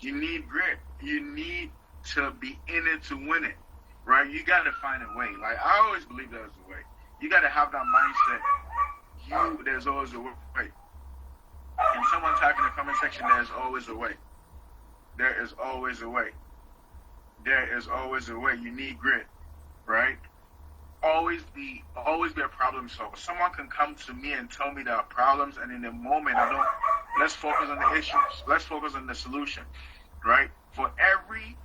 You need grit. You need to be in it to win it, right? You got to find a way. Like, I always believe there's a way. You got to have that mindset. There's always a way. And someone type in the comment section, there's always a way. There is always a way. There is always a way. You need grit, right? Always be a problem solver. Someone can come to me and tell me there are problems, and in a moment, let's focus on the issues. Let's focus on the solution, right? For every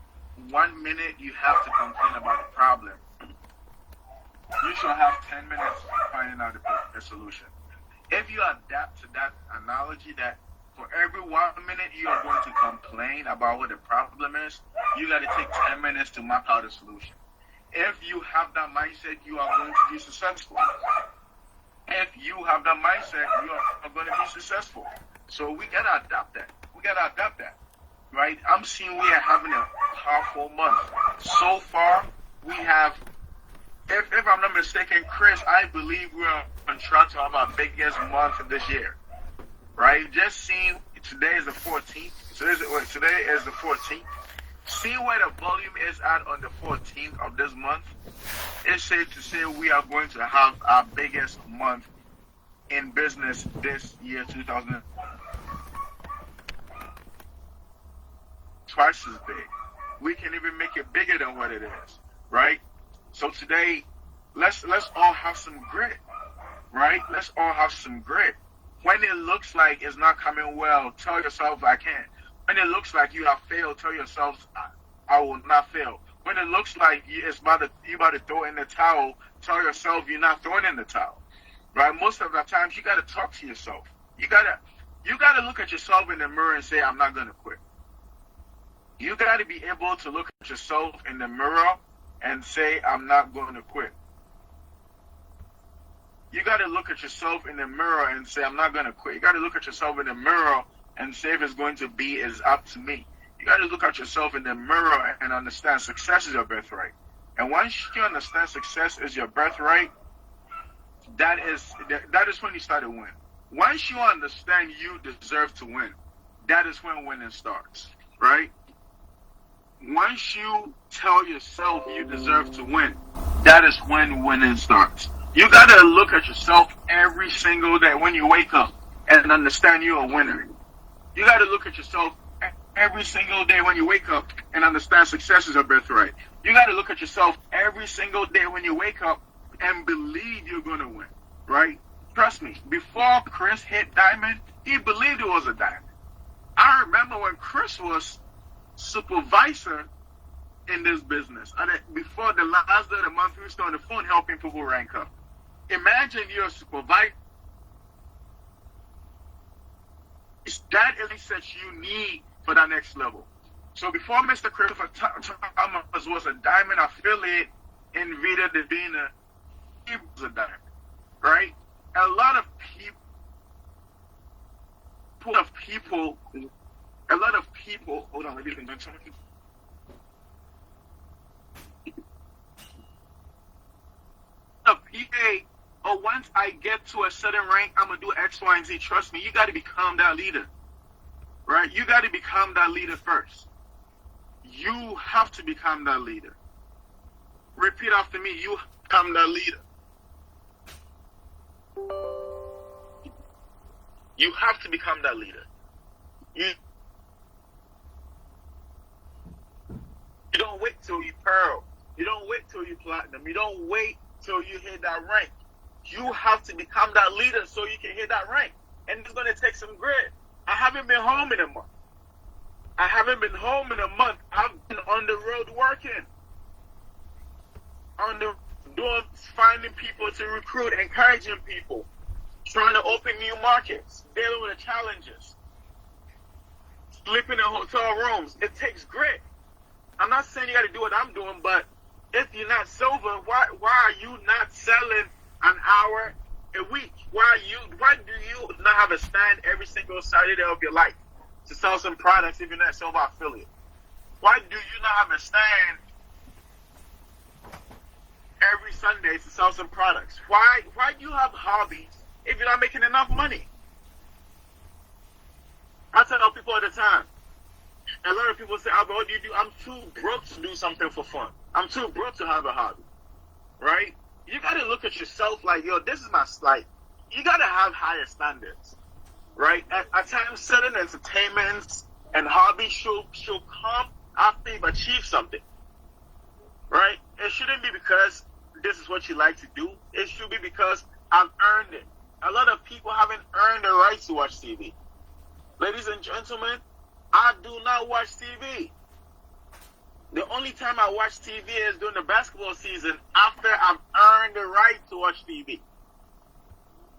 1 minute you have to complain about a problem, you should have 10 minutes finding out the solution. If you adapt to that analogy, that for every 1 minute you are going to complain about what the problem is, you got to take 10 minutes to map out a solution. If you have that mindset, you are going to be successful. If you have that mindset, you are going to be successful. So we got to adapt that. Right? I'm seeing we are having a powerful month. So far, we have, if I'm not mistaken, Chris, I believe we're on track to have our biggest month of this year. Right? Just seeing, today is the 14th. Today is the 14th. Seeing where the volume is at on the 14th of this month, it's safe to say we are going to have our biggest month in business this year, 2000. Twice as big. We can even make it bigger than what it is, right? So today, let's all have some grit, right? Let's all have some grit. When it looks like it's not coming well, tell yourself I can. When it looks like you have failed, tell yourself I will not fail. When it looks like you about to throw in the towel, tell yourself you're not throwing in the towel, right? Most of the times you got to talk to yourself. You gotta look at yourself in the mirror and say, I'm not gonna quit. You got to be able to look at yourself in the mirror and say, I'm not going to quit. You got to look at yourself in the mirror and say, I'm not going to quit. You got to look at yourself in the mirror and say, if it's going to be, it's up to me. You got to look at yourself in the mirror and understand success is your birthright. And once you understand success is your birthright, that is when you start to win. Once you understand you deserve to win, that is when winning starts, right? Once you tell yourself you deserve to win, that is when winning starts. You gotta look at yourself every single day when you wake up and understand you're a winner. You gotta look at yourself every single day when you wake up and understand success is a birthright. You gotta look at yourself every single day when you wake up and believe you're gonna win, right? Trust me, before Chris hit diamond, he believed it was a diamond. I remember when Chris was supervisor in this business. And before the last day of the month, we were still on the phone helping people rank up. Imagine you're a supervisor. That is what you need for that next level. So before Mr. Christopher Thomas was a diamond affiliate in Vida Divina, he was a diamond, right? A lot of people, hold on, let me think about something. Once I get to a certain rank, I'm going to do X, Y, and Z. Trust me, you got to become that leader, right? You got to become that leader first. You have to become that leader. Repeat after me, you become that leader. You have to become that leader. You don't wait till you pearl. You don't wait till you platinum. You don't wait till you hit that rank. You have to become that leader so you can hit that rank. And it's going to take some grit. I haven't been home in a month. I've been on the road working. Finding people to recruit, encouraging people, trying to open new markets, dealing with the challenges, sleeping in hotel rooms. It takes grit. I'm not saying you got to do what I'm doing, but if you're not silver, why are you not selling an hour a week? Why do you not have a stand every single Saturday of your life to sell some products if you're not a silver affiliate? Why do you not have a stand every Sunday to sell some products? Why do you have hobbies if you're not making enough money? I tell people all the time, A lot of people say, Albert, what do you do? I'm too broke to do something for fun. I'm too broke to have a hobby, right? You got to look at yourself like, yo, this is my, like, you got to have higher standards, right? At times, certain entertainments and hobbies should come after you've achieved something, right? It shouldn't be because this is what you like to do. It should be because I've earned it. A lot of people haven't earned the right to watch TV. Ladies and gentlemen, I do not watch TV. The only time I watch TV is during the basketball season after I've earned the right to watch TV.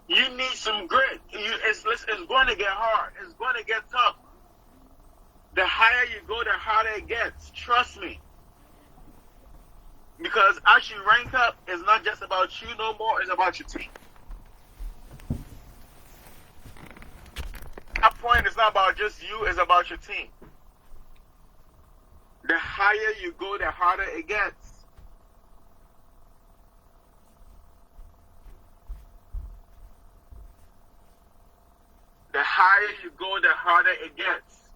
You need some grit. It's going to get hard. It's going to get tough. The higher you go, the harder it gets. Trust me. Because as you rank up, it's not just about you no more, it's about your team. That point is not about just you, it's about your team. The higher you go, the harder it gets. The higher you go, the harder it gets.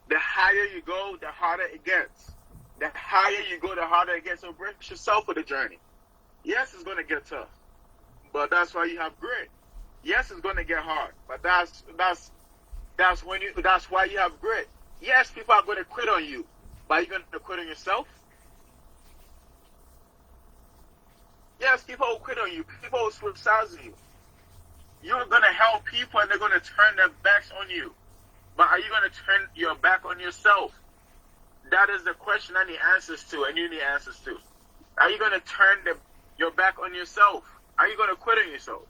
The higher you go, the harder it gets. The higher you go, the harder it gets. So brace yourself for the journey. Yes, it's going to get tough, but that's why you have grit. Yes, it's going to get hard, but that's why you have grit. Yes, people are going to quit on you, but are you going to quit on yourself? Yes, people will quit on you. People will switch sides of you. You're going to help people, and they're going to turn their backs on you. But are you going to turn your back on yourself? That is the question I need answers to, and you need answers to. Are you going to turn your back on yourself? Are you going to quit on yourself?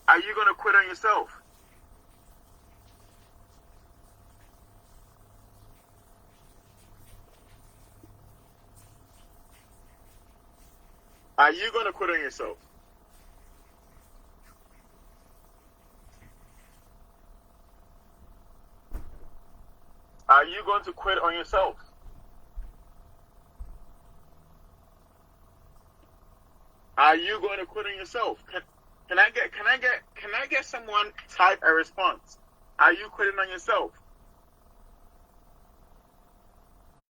Are you going to quit on yourself? Are you going to quit on yourself? Are you going to quit on yourself? Are you going to quit on yourself? Can I get someone type a response? Are you quitting on yourself?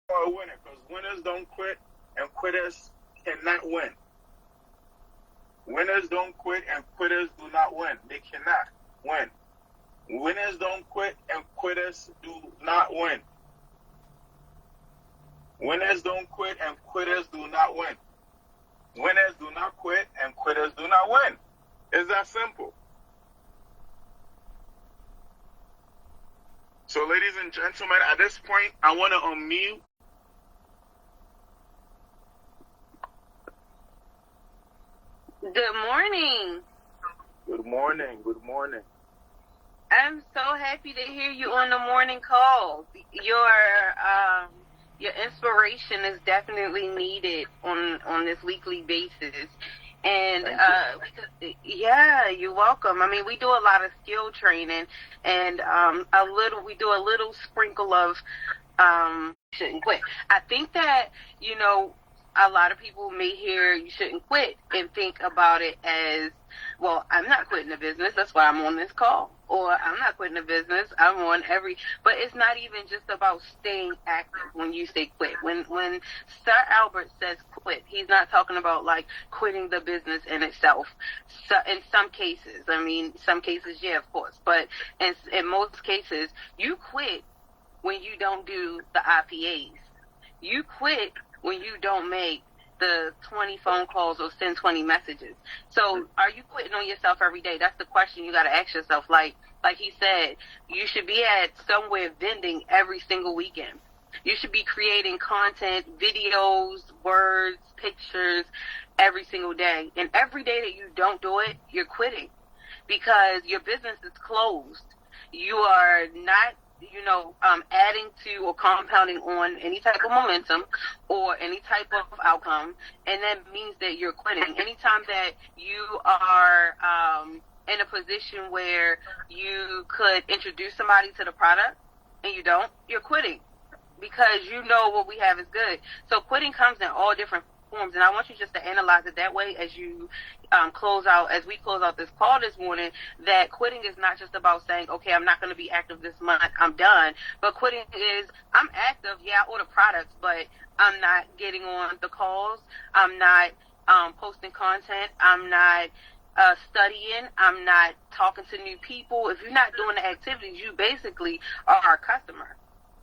Or a winner, because winners don't quit and quitters cannot win. Winners don't quit and quitters do not win. They cannot win. Winners don't quit and quitters do not win. Winners don't quit and quitters do not win. Winners do not quit and quitters do not win. It's that simple. So, ladies and gentlemen, at this point, I want to unmute. Good morning. Good morning. Good morning. I'm so happy to hear you on the morning call. Your inspiration is definitely needed on this weekly basis. And yeah, you're welcome. I mean, we do a lot of skill training, and we do a little sprinkle of shouldn't quit. I think that, a lot of people may hear you shouldn't quit and think about it as, well, I'm not quitting the business, that's why I'm on this call. Or I'm not quitting the business, I'm on but it's not even just about staying active when you say quit. When Sir Albert says quit, he's not talking about like quitting the business in itself. So in some cases, yeah, of course, but in most cases, you quit when you don't do the IPAs. You quit when you don't make the 20 phone calls or send 20 messages. So are you quitting on yourself every day? That's the question you got to ask yourself. Like he said, you should be at somewhere vending every single weekend. You should be creating content, videos, words, pictures every single day. And every day that you don't do it, you're quitting because your business is closed. You are not adding to or compounding on any type of momentum or any type of outcome, and that means that you're quitting. Anytime that you are in a position where you could introduce somebody to the product and you don't, you're quitting because you know what we have is good. So quitting comes in all different forms. And I want you just to analyze it that way as you as we close out this call this morning, that quitting is not just about saying, okay, I'm not going to be active this month, I'm done. But quitting is, I'm active, yeah, I order products, but I'm not getting on the calls, I'm not posting content, I'm not studying, I'm not talking to new people. If you're not doing the activities, you basically are a customer.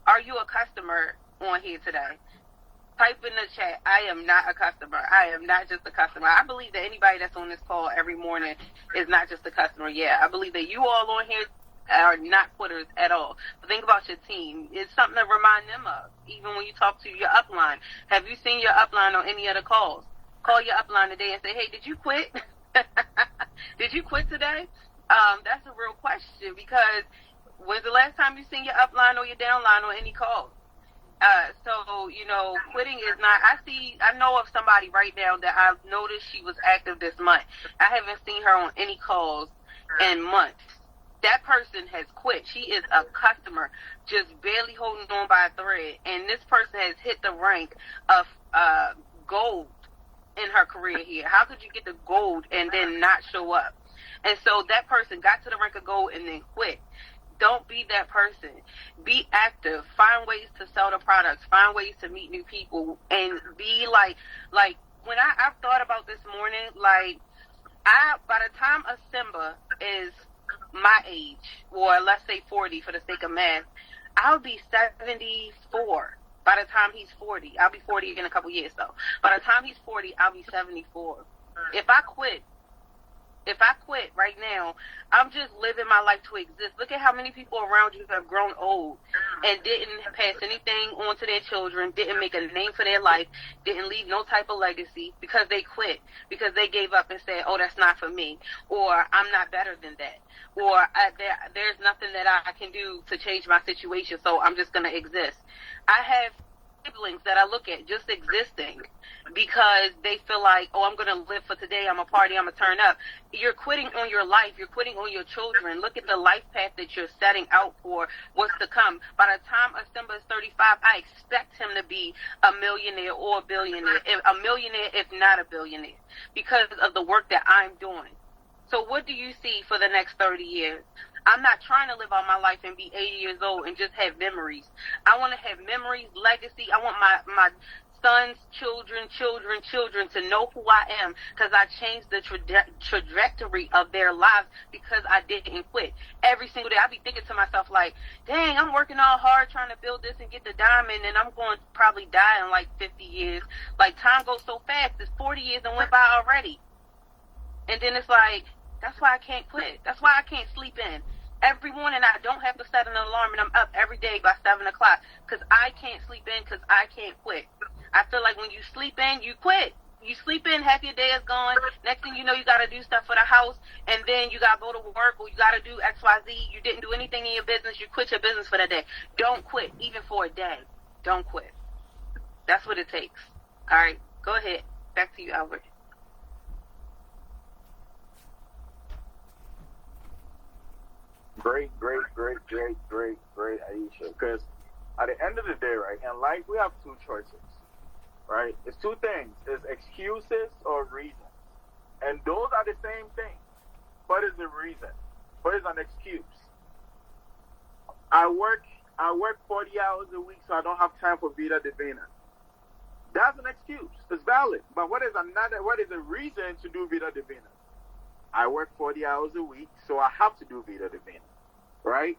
Are you a customer on here today? Type in the chat, I am not a customer. I am not just a customer. I believe that anybody that's on this call every morning is not just a customer. Yeah, I believe that you all on here are not quitters at all. But think about your team. It's something to remind them of. Even when you talk to your upline. Have you seen your upline on any other calls? Call your upline today and say, hey, did you quit? Did you quit today? That's a real question, because when's the last time you seen your upline or your downline on any calls? So, you know, quitting is not, I know of somebody right now that I've noticed she was active this month. I haven't seen her on any calls in months. That person has quit. She is a customer, just barely holding on by a thread. And this person has hit the rank of gold in her career here. How could you get the gold and then not show up? And so that person got to the rank of gold and then quit. Don't be that person. Be active. Find ways to sell the products. Find ways to meet new people. And be like when I've thought about this morning, by the time a Simba is my age, or let's say 40 for the sake of math, I'll be 74. By the time he's 40, I'll be 40 in a couple years though. By the time he's 40, I'll be 74. If I quit right now, I'm just living my life to exist. Look at how many people around you have grown old and didn't pass anything on to their children, didn't make a name for their life, didn't leave no type of legacy because they quit, because they gave up and said, oh, that's not for me, or I'm not better than that, or there's nothing that I can do to change my situation, so I'm just going to exist. I have siblings that I look at just existing because they feel like, oh, I'm going to live for today, I'm a party, I'm going to turn up. You're quitting on your life, you're quitting on your children. Look at the life path that you're setting out for what's to come. By the time a Simba is 35, I expect him to be a millionaire or a billionaire, a millionaire if not a billionaire, because of the work that I'm doing. So what do you see for the next 30 years? I'm not trying to live all my life and be 80 years old and just have memories. I want to have memories, legacy. I want my sons, children to know who I am, because I changed the trajectory of their lives because I didn't quit. Every single day I be thinking to myself like, dang, I'm working all hard trying to build this and get the diamond, and I'm going to probably die in like 50 years. Like, time goes so fast. It's 40 years and went by already. And then it's like, that's why I can't quit. That's why I can't sleep in. Every morning I don't have to set an alarm, and I'm up every day by 7 o'clock because I can't sleep in, because I can't quit. I feel like when you sleep in, you quit. You sleep in, half your day is gone. Next thing you know, you got to do stuff for the house, and then you got to go to work, or you got to do X, Y, Z. You didn't do anything in your business. You quit your business for that day. Don't quit, even for a day. Don't quit. That's what it takes. All right, go ahead. Back to you, Albert. Great, Aisha. Because at the end of the day, right, in life, we have two choices, right? It's two things. It's excuses or reasons. And those are the same thing. What is the reason? What is an excuse? I work 40 hours a week, so I don't have time for Vida Divina. That's an excuse. It's valid. But what is a reason to do Vida Divina? I work 40 hours a week, so I have to do Vida Divina, right?